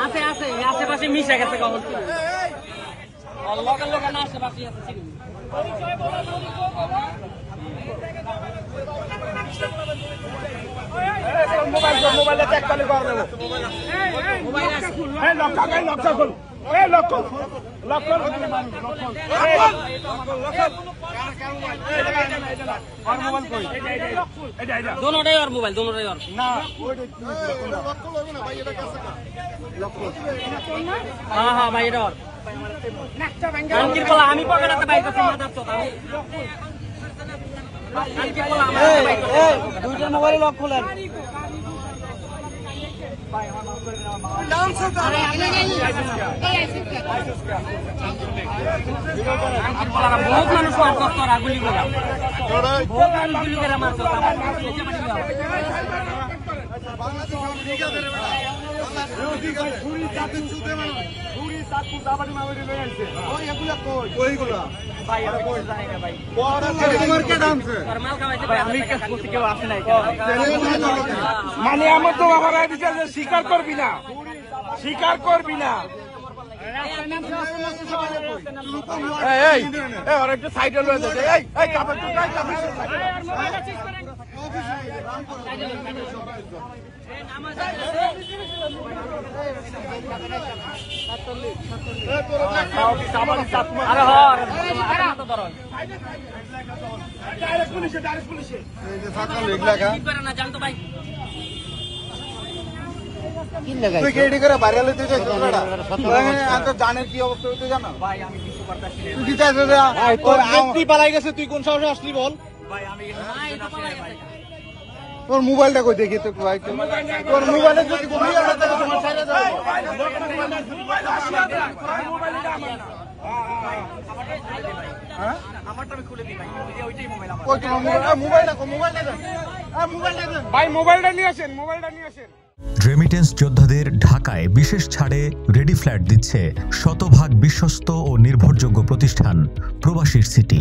আছে আছে আশেপাশে মিশে গেছে কখন লোকাল লোকাল না আশেপাশে আছে মোবাইলে চেক করে নেব মোবাইল এই লক্ষ্য খুল এই লক্ষ্য মোবাইল কই দোনোটাই ওর মোবাইল দোনোটাই ওর না হ্যাঁ হ্যাঁ ভাই এটা ওর আনকির বলা আমি পকেটাতে বাইক আছে মাদার চোদ আমি আনকির বলা আমার বাইক এই দুইটা মোবাইলে লক খোলেন বহুত মানুষ মার করতো আর গুলি করে বহুত মানুষ গুলি করে মারতো মানে আমার তো স্বীকার করবি না একটু সাইডে জানতো ভাই জানের কি অবস্থা হইতে জানো ভাই আমি কিছু করতেছি পালাই গেছে তুই কোন সাহসে আসলি বল ভাই আমি তোর মোবাইলটা কই দেখি তো ভাই তোর মোবাইলে যদি মোবাইলটা নিয়ে আসেন রেমিটেন্স যোদ্ধাদের ঢাকায় বিশেষ ছাড়ে রেডি ফ্ল্যাট দিচ্ছে শতভাগ বিশ্বস্ত ও নির্ভরযোগ্য প্রতিষ্ঠান প্রবাসীর সিটি।